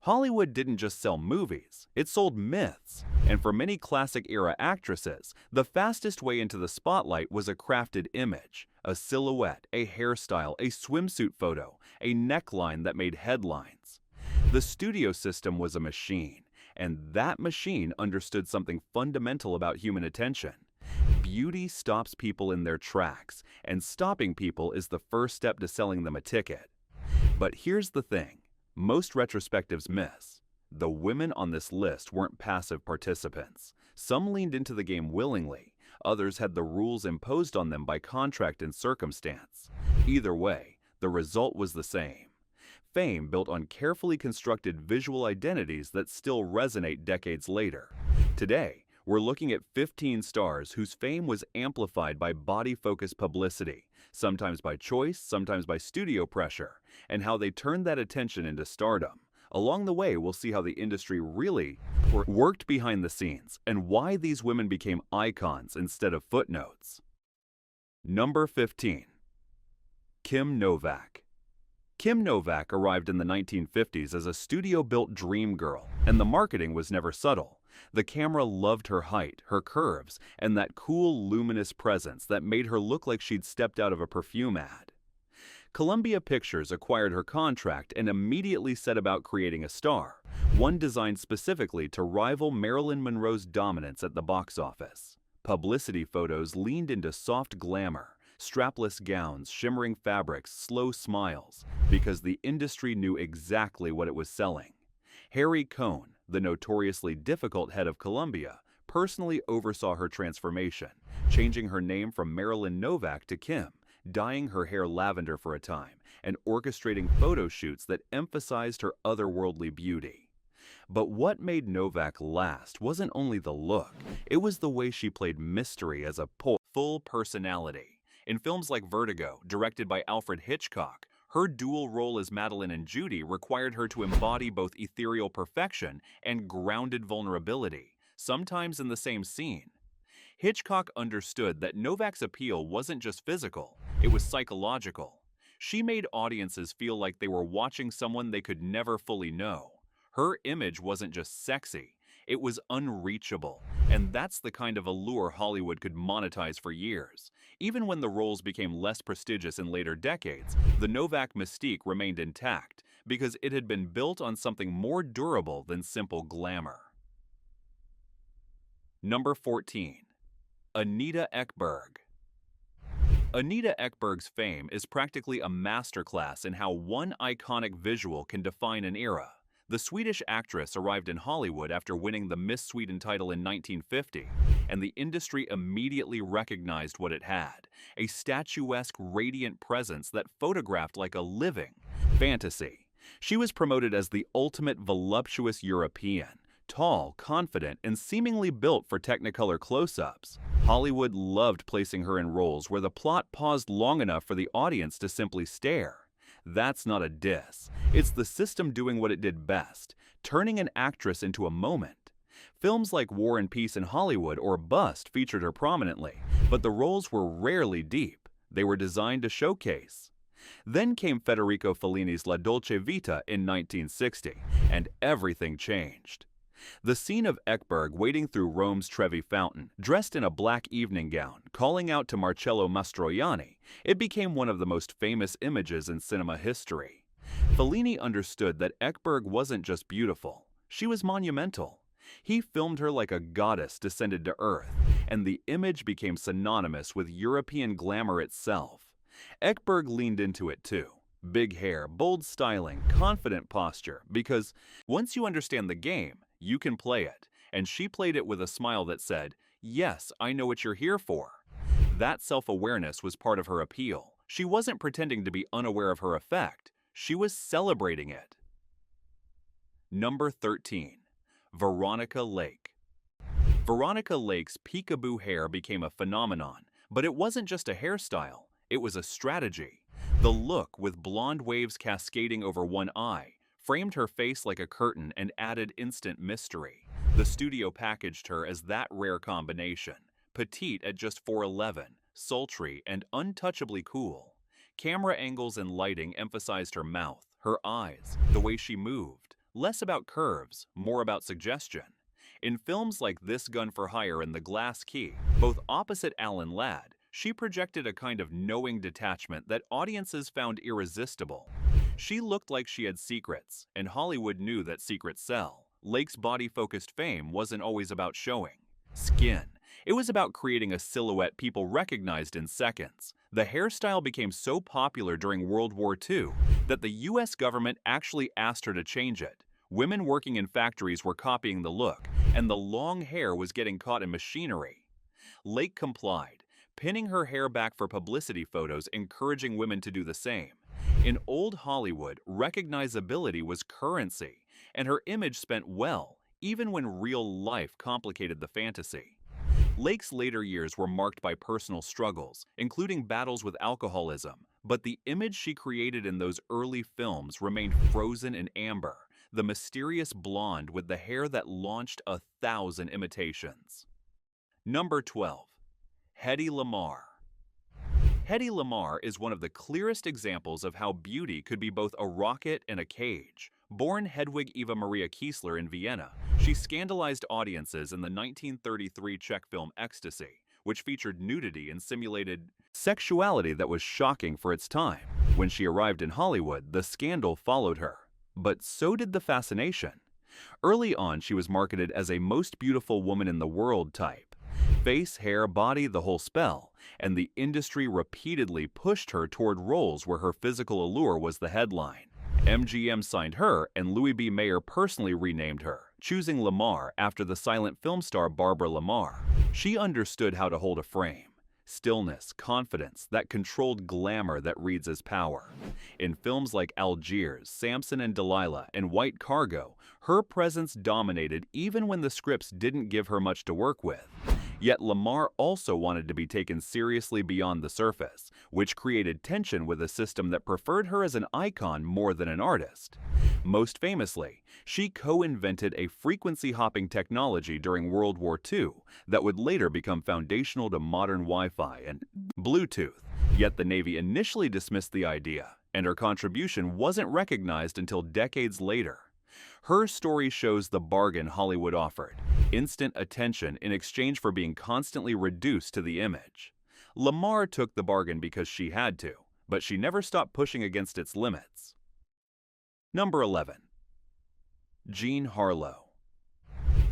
Hollywood didn't just sell movies, it sold myths. And for many classic-era actresses, the fastest way into the spotlight was a crafted image, a silhouette, a hairstyle, a swimsuit photo, a neckline that made headlines. The studio system was a machine, and that machine understood something fundamental about human attention. Beauty stops people in their tracks, and stopping people is the first step to selling them a ticket. But here's the thing. Most retrospectives miss. The women on this list weren't passive participants. Some leaned into the game willingly, others had the rules imposed on them by contract and circumstance. Either way, the result was the same. Fame built on carefully constructed visual identities that still resonate decades later. Today, we're looking at 15 stars whose fame was amplified by body-focused publicity, sometimes by choice, sometimes by studio pressure, and how they turned that attention into stardom. Along the way, we'll see how the industry really worked behind the scenes and why these women became icons instead of footnotes. Number 15. Kim Novak. Kim Novak arrived in the 1950s as a studio-built dream girl, and the marketing was never subtle. The camera loved her height, her curves, and that cool, luminous presence that made her look like she'd stepped out of a perfume ad. Columbia Pictures acquired her contract and immediately set about creating a star, one designed specifically to rival Marilyn Monroe's dominance at the box office. Publicity photos leaned into soft glamour, strapless gowns, shimmering fabrics, slow smiles, because the industry knew exactly what it was selling. Harry Cohn, the notoriously difficult head of Columbia, personally oversaw her transformation, changing her name from Marilyn Novak to Kim, dyeing her hair lavender for a time, and orchestrating photo shoots that emphasized her otherworldly beauty. But what made Novak last wasn't only the look, it was the way she played mystery as a full personality. In films like Vertigo, directed by Alfred Hitchcock, her dual role as Madeline and Judy required her to embody both ethereal perfection and grounded vulnerability, sometimes in the same scene. Hitchcock understood that Novak's appeal wasn't just physical, it was psychological. She made audiences feel like they were watching someone they could never fully know. Her image wasn't just sexy, it was unreachable, and that's the kind of allure Hollywood could monetize for years. Even when the roles became less prestigious in later decades, the Novak mystique remained intact because it had been built on something more durable than simple glamour. Number 14. Anita Ekberg. Anita Ekberg's fame is practically a masterclass in how one iconic visual can define an era. The Swedish actress arrived in Hollywood after winning the Miss Sweden title in 1950, and the industry immediately recognized what it had, a statuesque, radiant presence that photographed like a living fantasy. She was promoted as the ultimate voluptuous European, tall, confident, and seemingly built for Technicolor close-ups. Hollywood loved placing her in roles where the plot paused long enough for the audience to simply stare. That's not a diss. It's the system doing what it did best, turning an actress into a moment. Films like War and Peace in Hollywood or Bust featured her prominently, but the roles were rarely deep. They were designed to showcase. Then came Federico Fellini's La Dolce Vita in 1960, and everything changed. The scene of Ekberg wading through Rome's Trevi Fountain, dressed in a black evening gown, calling out to Marcello Mastroianni, it became one of the most famous images in cinema history. Fellini understood that Ekberg wasn't just beautiful, she was monumental. He filmed her like a goddess descended to earth, and the image became synonymous with European glamour itself. Ekberg leaned into it too. Big hair, bold styling, confident posture, because once you understand the game, you can play it, and she played it with a smile that said, "Yes, I know what you're here for." That self-awareness was part of her appeal. She wasn't pretending to be unaware of her effect, she was celebrating it. Number 13. Veronica Lake. Veronica Lake's peekaboo hair became a phenomenon, but it wasn't just a hairstyle, it was a strategy. The look, with blonde waves cascading over one eye, framed her face like a curtain and added instant mystery. The studio packaged her as that rare combination, petite at just 4'11", sultry and untouchably cool. Camera angles and lighting emphasized her mouth, her eyes, the way she moved, less about curves, more about suggestion. In films like This Gun for Hire and The Glass Key, both opposite Alan Ladd, she projected a kind of knowing detachment that audiences found irresistible. She looked like she had secrets, and Hollywood knew that secrets sell. Lake's body-focused fame wasn't always about showing skin. It was about creating a silhouette people recognized in seconds. The hairstyle became so popular during World War II that the US government actually asked her to change it. Women working in factories were copying the look, and the long hair was getting caught in machinery. Lake complied, pinning her hair back for publicity photos, encouraging women to do the same. In old Hollywood, recognizability was currency, and her image spent well, even when real life complicated the fantasy. Lake's later years were marked by personal struggles, including battles with alcoholism, but the image she created in those early films remained frozen in amber, the mysterious blonde with the hair that launched 1,000 imitations. Number 12. Hedy Lamarr. Hedy Lamarr is one of the clearest examples of how beauty could be both a rocket and a cage. Born Hedwig Eva Maria Kiesler in Vienna, she scandalized audiences in the 1933 Czech film Ecstasy, which featured nudity and simulated sexuality that was shocking for its time. When she arrived in Hollywood, the scandal followed her. But so did the fascination. Early on, she was marketed as a most beautiful woman in the world type. Face, hair, body, the whole spell, and the industry repeatedly pushed her toward roles where her physical allure was the headline. MGM signed her, and Louis B. Mayer personally renamed her, choosing Lamarr after the silent film star Barbara Lamarr. She understood how to hold a frame. Stillness, confidence, that controlled glamour that reads as power. In films like Algiers, Samson and Delilah, and White Cargo, her presence dominated even when the scripts didn't give her much to work with. Yet Lamarr also wanted to be taken seriously beyond the surface, which created tension with a system that preferred her as an icon more than an artist. Most famously, she co-invented a frequency-hopping technology during World War II that would later become foundational to modern Wi-Fi and Bluetooth. Yet the Navy initially dismissed the idea, and her contribution wasn't recognized until decades later. Her story shows the bargain Hollywood offered: instant attention in exchange for being constantly reduced to the image. Lamarr took the bargain because she had to, but she never stopped pushing against its limits. Number 11. Jean Harlow.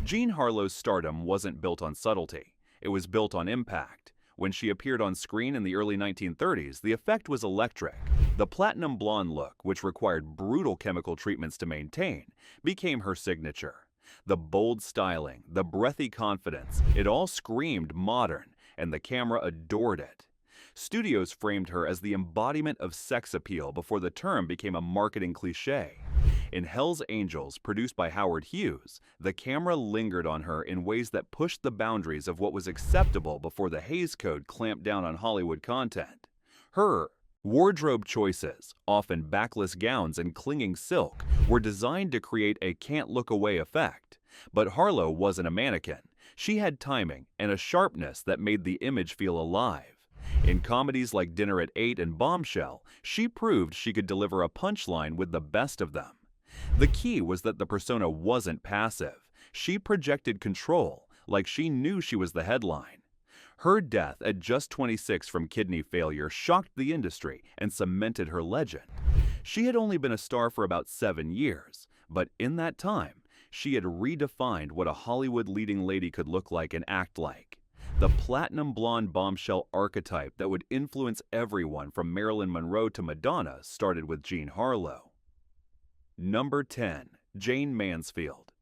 Jean Harlow's stardom wasn't built on subtlety, it was built on impact. When she appeared on screen in the early 1930s, the effect was electric. The platinum blonde look, which required brutal chemical treatments to maintain, became her signature. The bold styling, the breathy confidence, it all screamed modern, and the camera adored it. Studios framed her as the embodiment of sex appeal before the term became a marketing cliché. In Hell's Angels, produced by Howard Hughes, the camera lingered on her in ways that pushed the boundaries of what was acceptable before the Hays Code clamped down on Hollywood content. Her wardrobe choices, often backless gowns and clinging silk, were designed to create a can't-look-away effect. But Harlow wasn't a mannequin. She had timing and a sharpness that made the image feel alive. In comedies like Dinner at 8 and Bombshell, she proved she could deliver a punchline with the best of them. The key was that the persona wasn't passive. She projected control, like she knew she was the headline. Her death at just 26 from kidney failure shocked the industry and cemented her legend. She had only been a star for about 7 years, but in that time, she had redefined what a Hollywood leading lady could look like and act like. The platinum blonde bombshell archetype that would influence everyone from Marilyn Monroe to Madonna started with Jean Harlow. Number 10. Jayne Mansfield.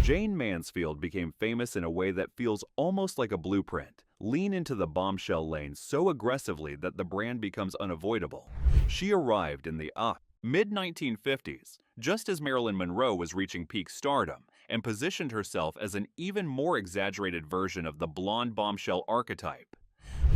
Jayne Mansfield became famous in a way that feels almost like a blueprint. Lean into the bombshell lane so aggressively that the brand becomes unavoidable. She arrived in the mid-1950s, just as Marilyn Monroe was reaching peak stardom, and positioned herself as an even more exaggerated version of the blonde bombshell archetype.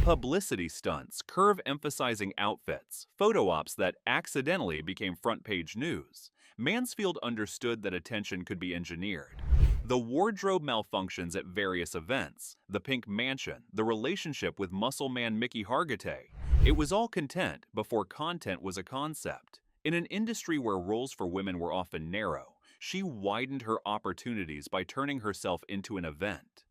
Publicity stunts, curve-emphasizing outfits, photo ops that accidentally became front-page news. Mansfield understood that attention could be engineered. The wardrobe malfunctions at various events, the pink mansion, the relationship with muscle man Mickey Hargitay, it was all content before content was a concept. In an industry where roles for women were often narrow, She widened her opportunities by turning herself into an event.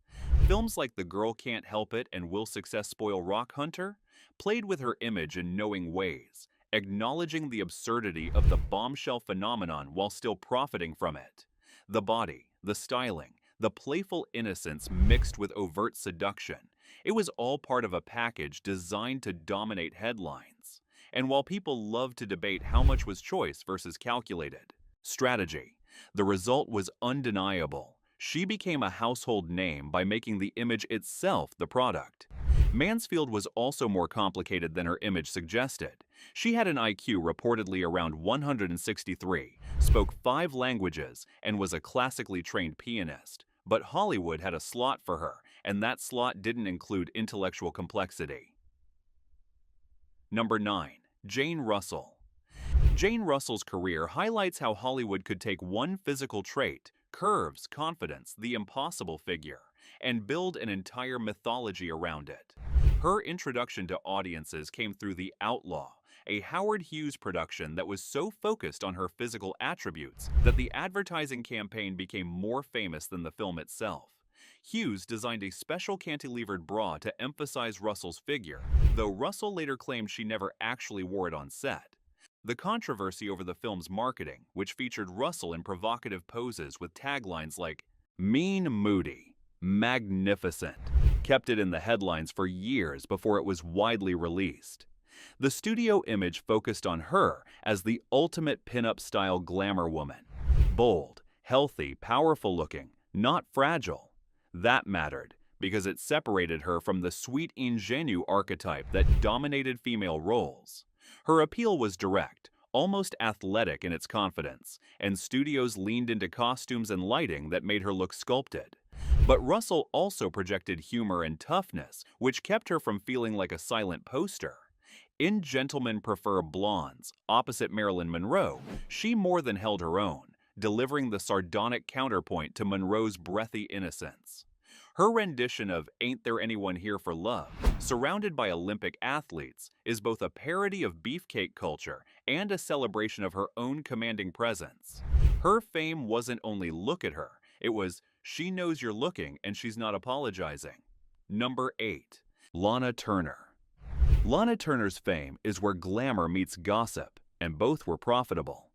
Films like The Girl Can't Help It and Will Success Spoil Rock Hunter played with her image in knowing ways, acknowledging the absurdity of the bombshell phenomenon while still profiting from it. The body, the styling, the playful innocence mixed with overt seduction. It was all part of a package designed to dominate headlines. And while people love to debate how much was choice versus calculated strategy, the result was undeniable. She became a household name by making the image itself the product. Mansfield was also more complicated than her image suggested. She had an IQ reportedly around 163, spoke 5 languages, and was a classically trained pianist. But Hollywood had a slot for her, and that slot didn't include intellectual complexity. Number 9. Jane Russell. Jane Russell's career highlights how Hollywood could take one physical trait, curves, confidence, the impossible figure, and build an entire mythology around it. Her introduction to audiences came through The Outlaw, a Howard Hughes production that was so focused on her physical attributes that the advertising campaign became more famous than the film itself. Hughes designed a special cantilevered bra to emphasize Russell's figure, though Russell later claimed she never actually wore it on set. The controversy over the film's marketing, which featured Russell in provocative poses with taglines like "mean moody," "magnificent," kept it in the headlines for years before it was widely released. The studio image focused on her as the ultimate pin-up-style glamour woman. Bold, healthy, powerful-looking, not fragile. That mattered, because it separated her from the sweet ingenue archetype that dominated female roles. Her appeal was direct, almost athletic in its confidence, and studios leaned into costumes and lighting that made her look sculpted. But Russell also projected humor and toughness, which kept her from feeling like a silent poster. In Gentlemen Prefer Blondes, opposite Marilyn Monroe, she more than held her own, delivering the sardonic counterpoint to Monroe's breathy innocence. Her rendition of Ain't There Anyone Here for Love, surrounded by Olympic athletes, is both a parody of beefcake culture and a celebration of her own commanding presence. Her fame wasn't only look at her, it was she knows you're looking and she's not apologizing. Number 8. Lana Turner. Lana Turner's fame is where glamour meets gossip, and both were profitable.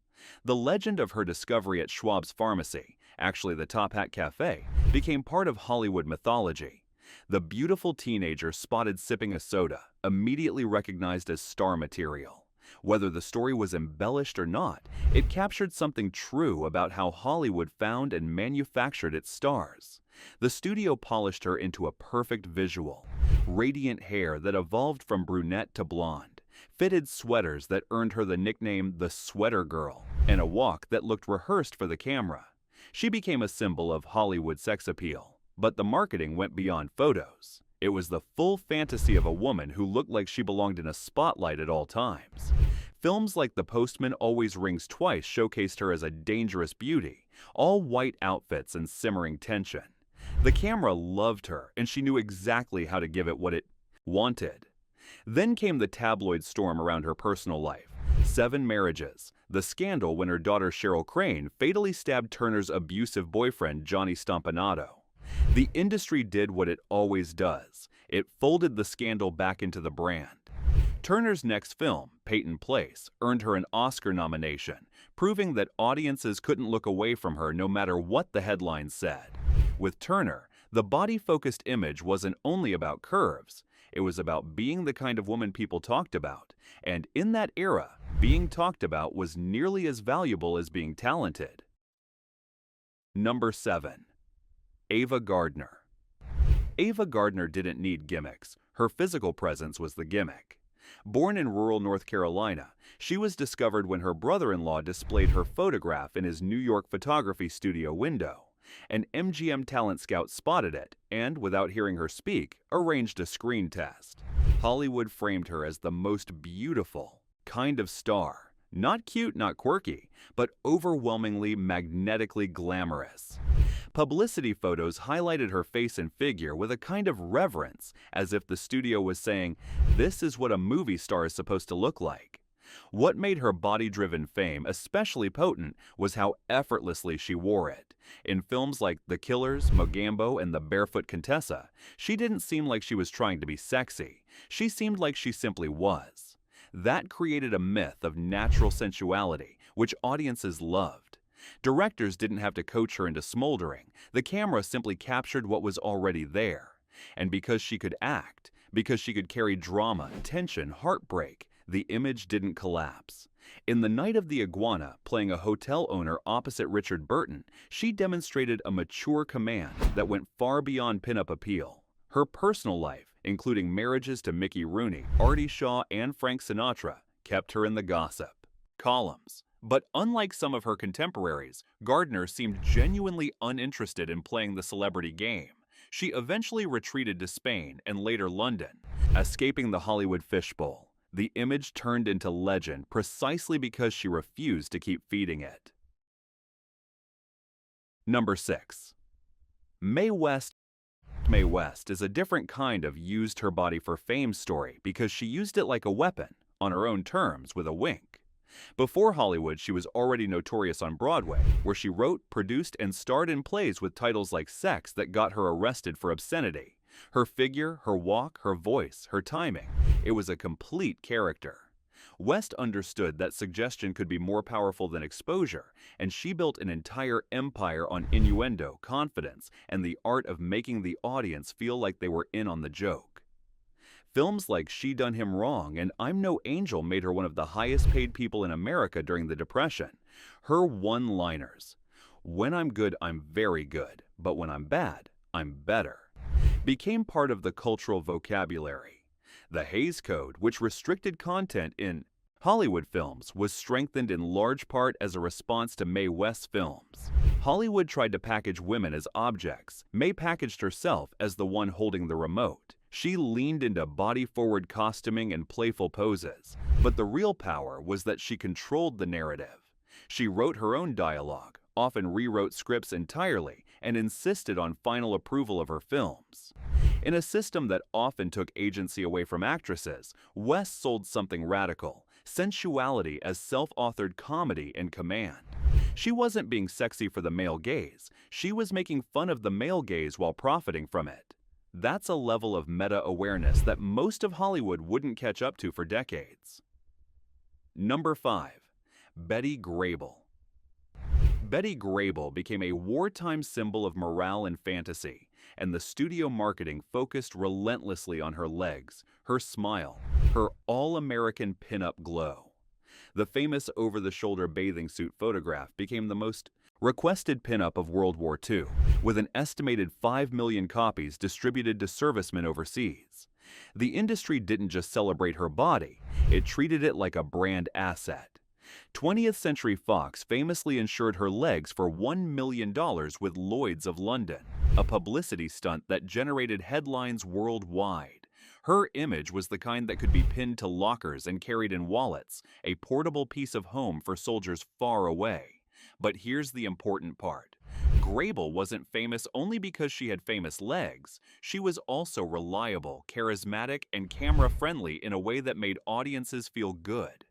The legend of her discovery at Schwab's Pharmacy, actually the Top Hat Cafe, became part of Hollywood mythology. The beautiful teenager spotted sipping a soda, immediately recognized as star material. Whether the story was embellished or not, it captured something true about how Hollywood found and manufactured its stars. The studio polished her into a perfect visual. Radiant hair that evolved from brunette to blonde, fitted sweaters that earned her the nickname the Sweater Girl, and a walk that looked rehearsed for the camera. She became a symbol of Hollywood sex appeal, but the marketing went beyond photos. It was the full fantasy of a woman who looked like she belonged in a spotlight at all times. Films like The Postman Always Rings Twice showcased her as a dangerous beauty, all white outfits and simmering tension. The camera loved her, and she knew exactly how to give it what it wanted. Then came the tabloid storm around her personal life. 7 marriages, the scandal when her daughter Cheryl Crane fatally stabbed Turner's abusive boyfriend Johnny Stompanato. The industry did what it always does. It folded the scandal back into the brand. Turner's next film, Peyton Place, earned her an Oscar nomination, proving that audiences couldn't look away from her no matter what the headlines said. With Turner, the body-focused image wasn't only about curves, it was about being the kind of woman people talked about, and in that era, being talked about was nearly as valuable as being talented. Number 7. Ava Gardner. Ava Gardner didn't need gimmicks. Her physical presence was the gimmick. Born in rural North Carolina, she was discovered when her brother-in-law displayed her photograph in his New York photography studio window. An MGM talent scout spotted it and, without hearing her speak, arranged a screen test. Hollywood framed her as the most beautiful kind of star. Not cute, not quirky, but overwhelmingly magnetically glamorous. Publicity photos highlighted her face and figure with a kind of reverence, as if the studio was saying, "This is what a movie star is supposed to look like." What made her body-driven fame especially potent was how effortlessly she wore it. In films like The Killers, Mogambo, and The Barefoot Contessa, she didn't seem like she was trying to be sexy. She seemed like she simply was. That created a myth of natural sensuality, which audiences loved. Directors didn't have to coach her into smoldering. The camera simply captured what was already there. And because she could act, because she could carry drama, tension, heartbreak, the image didn't collapse. In The Night of the Iguana, playing a hotel owner opposite Richard Burton, she demonstrated a mature command that went far beyond pinup appeal. Her personal life, including marriages to Mickey Rooney, Artie Shaw, and Frank Sinatra, kept her in the gossip columns. But unlike some of her contemporaries, Gardner seemed genuinely uninterested in playing the celebrity game. She eventually retreated to Spain and later London, escaping the Hollywood fishbowl. The image turned into legend precisely because she refused to keep feeding it. Number 6. Mae West. Mae West is a different kind of used her body for fame story because she used it like a weapon, on her own terms, with a wink. Before Hollywood, she was already notorious on Broadway, where she wrote, produced, and starred in plays with titles like Sex that got her arrested for obscenity. Her figure, her walk, her voice, her timing, it was a complete character. West understood that suggestion could be more powerful than exposure, and she built an entire empire on innuendo, confidence, and the art of making the audience feel like they were in on the joke. Films like She Done Him Wrong and I'm No Angel made her one of the highest-paid people in America during the Depression. Her one-liners, "When I'm good, I'm very good, but when I'm bad, I'm better," became part of the cultural vocabulary. The Hays Code, which restricted content in Hollywood films, was strengthened in large part as a response to Mae West's films. Hollywood tried to package women as objects. Mae packaged herself as the one holding the remote. She leaned into body-forward costuming and playful poses, but the real power was that she controlled the narrative. She wrote her own dialogue, often rewrote scripts entirely, and insisted on final approval of her films. In a system that often took agency away from actresses, West sold something radical: sensuality as self-authored comedy and command. She wasn't being sexy for the male gaze. She was making fun of the male gaze while profiting from it. That's a level of meta-awareness that most of Hollywood wouldn't catch up to for decades. Number 5. Betty Grable. Betty Grable became a wartime symbol of morale and fantasy, and the studio marketing focused relentlessly on her legs, her smile, her all-American pin-up glow. The famous over-the-shoulder bathing suit photograph became the most requested pin-up of World War II, with an estimated 5 million copies distributed to servicemen overseas. The industry didn't just celebrate her body, it treated it like a brand asset. 20th Century Fox famously insured her legs for $1 million with Lloyd's of London, a publicity stunt that generated headlines worldwide. Her image was the kind that could be pinned to lockers and carried in wallets, a portable piece of home for soldiers far away. But here's the important part. Grable wasn't famous only because she had famous legs. She was also reliable, charismatic, and camera-friendly in a way that made audiences feel good.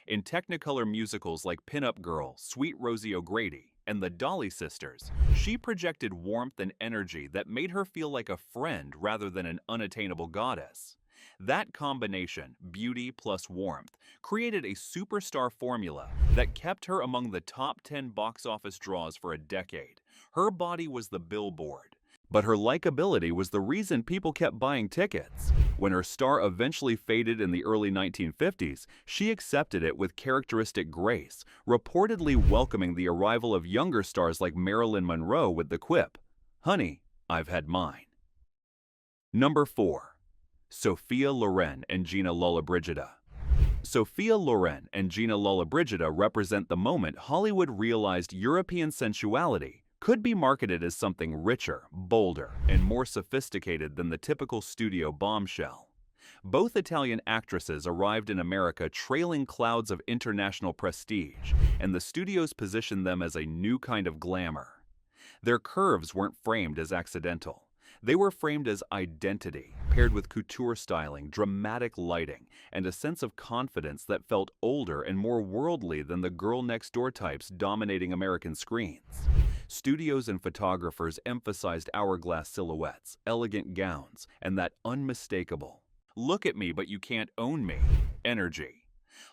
In Technicolor musicals like Pin-Up Girl, Sweet Rosie O'Grady, and The Dolly Sisters, she projected warmth and energy that made her feel like a friend rather than an unattainable goddess. That combination, beauty plus warmth, created a superstar formula that kept her among the top 10 box office draws for a decade. Her body was the billboard, but her likability was the reason people kept buying tickets. When her star eventually faded in the early 1950s, she accepted it with characteristic grace, reportedly welcoming the arrival of younger stars like Marilyn Monroe with the quip, "Honey, I've had mine." Number 4. Sophia Loren and Gina Lollobrigida. Sophia Loren and Gina Lollobrigida represent the moment Hollywood realized European sensuality could be marketed as something richer, bolder, and more sophisticated than the typical studio bombshell. Both Italian actresses arrived in America trailing clouds of international prestige, and the studios positioned them as a new kind of glamour. Their curves weren't framed as accidental. They were framed as identity, paired with couture styling, dramatic lighting, and a sense of confidence that felt older and more worldly than the girl-next-door types dominating American screens. Studios and photographers emphasized hourglass silhouettes, elegant gowns, and that unmistakable, "look at me but you can't own me" energy.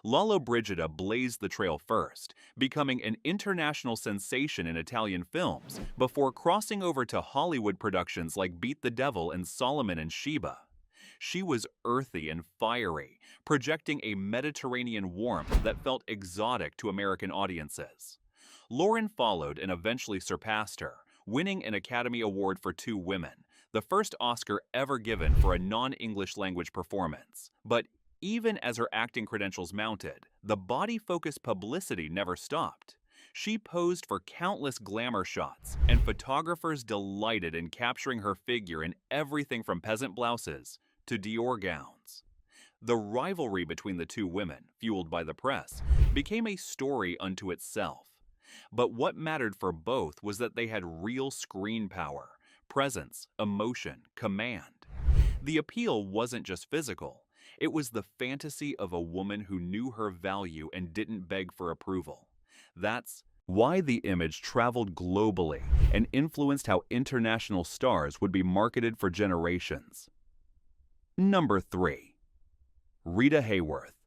Lollobrigida blazed the trail first, becoming an international sensation in Italian films before crossing over to Hollywood productions like Beat the Devil and Solomon and Sheba. She was earthy and fiery, projecting a Mediterranean warmth that felt exotic to American audiences. Lauren followed and eventually surpassed her, winning an Academy Award for Two Women, the first Oscar ever given for a non-English language performance. But even as her acting credentials mounted, the body-focused publicity never stopped. She posed for countless glamour shots, and photographers delighted in capturing her figure in everything from peasant blouses to Dior gowns. The rivalry between the two women, fueled by the press, became a story unto itself. But what mattered for both was that they had real screen power, presence, emotion, command. The appeal wasn't just physical. It was the fantasy of a woman who knew her value and didn't beg for approval. That's why the image traveled globally and influenced how international stars would be marketed for generations. Number 3. Rita Hayworth.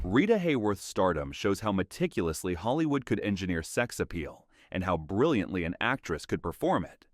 Rita Hayworth's stardom shows how meticulously Hollywood could engineer sex appeal and how brilliantly an actress could perform it.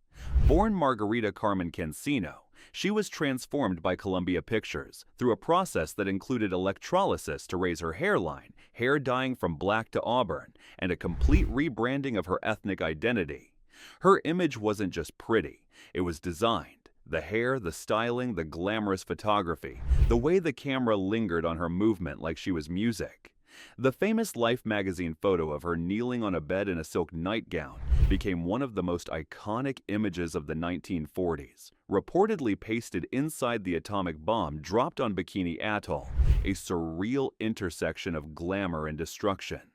Born Margarita Carmen Cancino, she was transformed by Columbia Pictures through a process that included electrolysis to raise her hairline, hair dyeing from black to auburn, and a complete rebranding of her ethnic identity. Her image wasn't just pretty, it was designed. The hair, the styling, the glamorous photography, the way the camera lingered on her movement like she was music. The famous Life magazine photo of her kneeling on a bed in a silk nightgown became one of the most iconic images of the 1940s, reportedly pasted inside the atomic bomb dropped on Bikini Atoll, a surreal intersection of glamour and destruction.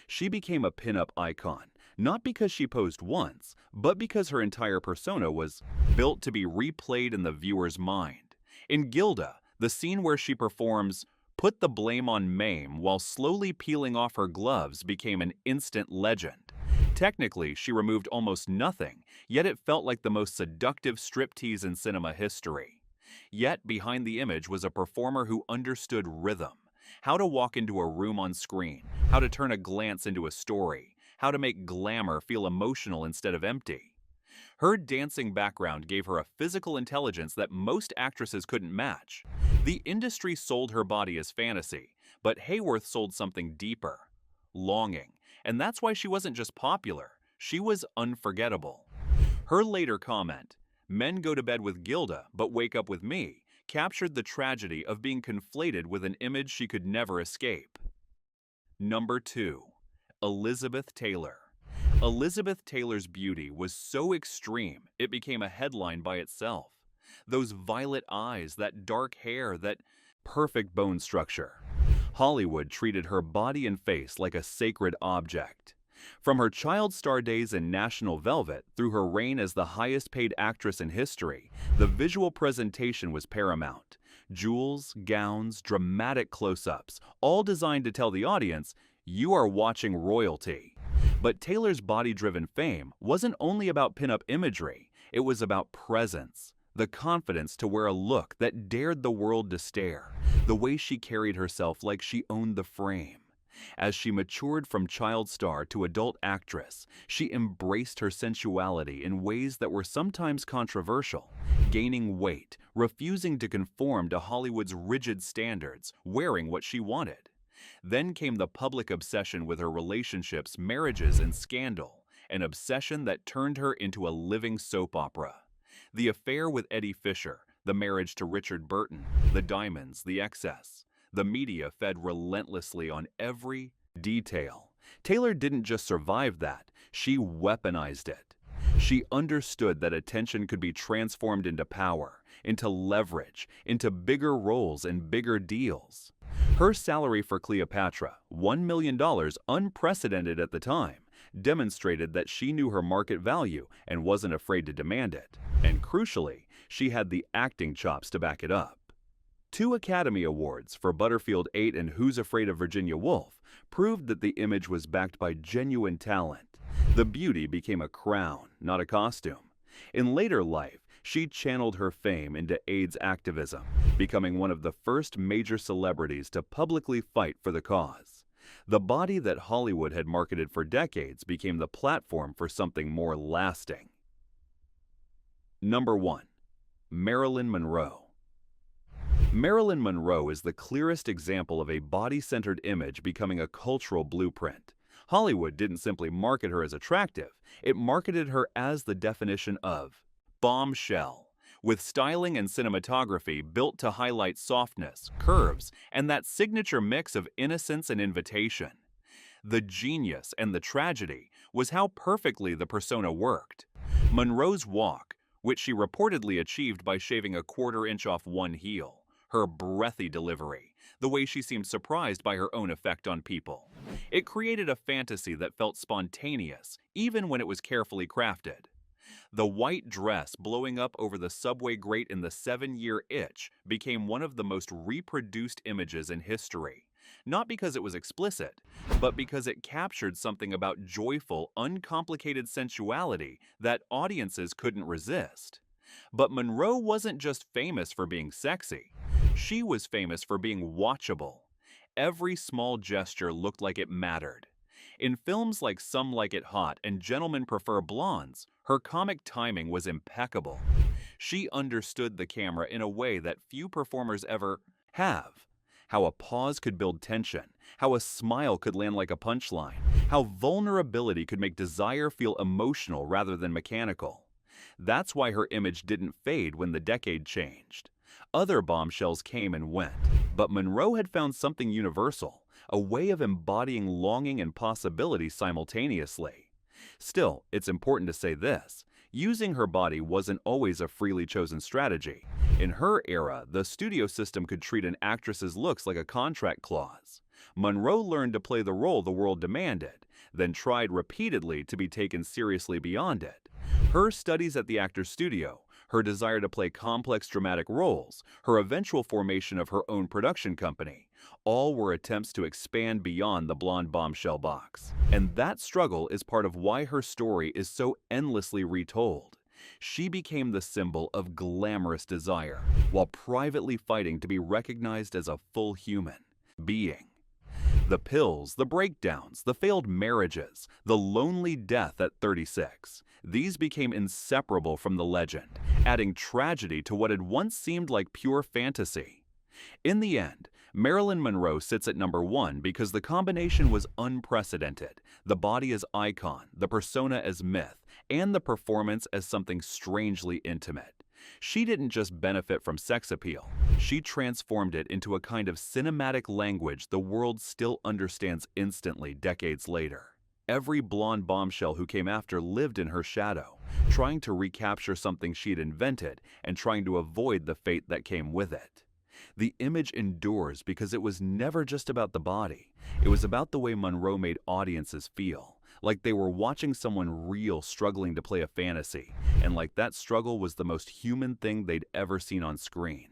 She became a pinup icon, not because she posed once, but because her entire persona was built to be replayed in the viewer's mind. In Gilda, the scene where she performs "Put the Blame on Mame" while slowly peeling off her gloves became an instant legend. Technically, she removed almost nothing, yet it felt like the most seductive striptease in cinema history. Yet behind the image was a performer who understood rhythm, how to walk into a room on screen, how to turn a glance into a story, how to make glamour feel emotional instead of empty. Her dancing background gave her a physical intelligence that most actresses couldn't match. The industry sold her body as fantasy, but Hayworth sold something deeper: longing. And that's why she wasn't just popular, she was unforgettable. Her later comment, "Men go to bed with Gilda, but wake up with me," captured the tragedy of being conflated with an image she could never escape. Number 2. Elizabeth Taylor. Elizabeth Taylor's beauty was so extreme, it became a headline by itself. Those violet eyes, that dark hair, that perfect bone structure. Hollywood treated her body and face like a sacred object. From her child star days in National Velvet through her reign as the highest-paid actress in history, the visual presentation was paramount. Jewels, gowns, dramatic close-ups, all designed to tell the audience, you are watching royalty. But Taylor's body-driven fame wasn't only about pinup imagery, it was about presence. The confidence to wear a look that dared the world to stare, the way she carried herself like she owned the frame. As she matured from child star to adult actress, she embraced her sensuality in ways that were sometimes controversial, gaining weight, refusing to conform to Hollywood's rigid standards, wearing what she wanted. Then came the public obsession with her relationships, marriages, and scandal, an obsession that turned her into a living soap opera. The affair with Eddie Fisher, the marriage to Richard Burton, the diamonds, the excess. The media fed relentlessly on every detail. Taylor didn't just survive that, she weaponized it. She understood that attention could be transformed into power, into leverage, into bigger roles and bigger deals. Her salary for Cleopatra, $1 million, unprecedented at the time, demonstrated that she knew her market value and wasn't afraid to demand it. And crucially, she had the acting chops to back it up. 2 Academy Awards for Butterfield 8 and Who's Afraid of Virginia Woolf proved that the image was backed by genuine talent. The beauty became a crown, not a costume. In later life, she channeled her fame into AIDS activism, becoming one of the first major celebrities to publicly fight for the cause. The body that Hollywood had marketed for decades became the platform for something more lasting. Number 1. Marilyn Monroe. Marilyn Monroe is the clearest example of a body-centered image becoming a cultural blueprint. Hollywood didn't simply market her as attractive, it marketed her as the definition of bombshell, with styling and cinematography built to highlight softness, curves, and that signature mix of innocence and invitation. The genius and the tragedy was how perfectly the persona worked. Monroe's walk, which she reportedly achieved by shaving a quarter-inch off one heel, her breathy delivery, the way she seemed surprised by her own effect on people. It created a fantasy that felt spontaneous, even when it was carefully crafted. The white dress blowing up over the subway grate in The 7-Year Itch became one of the most reproduced images in history. Not because it was explicit, but because it captured something about joyful, uncomplicated sensuality that audiences couldn't resist. But Monroe wasn't just famous for being sexy. She was famous for being watchable. Every small gesture looked like it mattered. In films like Some Like It Hot and Gentlemen Prefer Blondes, her comic timing was impeccable. She understood the camera in a way that few performers ever have. How a pause could build tension, how a smile could land like a punchline, how vulnerability could make desire feel emotional rather than mechanical. That's why her image didn't fade when the decade changed. Other bombshells came and went, but Monroe had found something universal, a way of embodying longing and possibility simultaneously. Still, it's important to say this. Using her body wasn't always a freely chosen strategy. In her era, the studio system could treat an actress's looks like a contract clause. Monroe learned to play the role the world demanded, then tried repeatedly to be taken seriously beyond it. Her studies at the Actors Studio, her desire to play complex dramatic roles, her eventual formation of her own production company, all were attempts to expand beyond the blonde bombshell box. And that struggle is part of why her story is so endlessly retold. She became the symbol of glamorous desire, while privately fighting to be recognized as a full human being. The pills, the breakdowns, the failed marriages, the lonely death at 36. These became inseparable from the legend, adding tragedy to what had once seemed like pure fantasy. In the end, Marilyn Monroe sits at number 1 because the combination was unprecedented. The body as icon, the persona as myth, and the performance as something strangely intimate. She didn't just benefit from sex appeal. She transformed it into a kind of cinematic language the world still understands instantly decades later. Every blonde bombshell who came after lived in her shadow, trying to recapture something she'd invented and trying to avoid the fate that came with it. The image endures because it was never just about the body. It was about the way Monroe made audiences feel, like they were watching someone real struggling to play a fantasy, and like that struggle was the most human thing they'd ever seen on screen.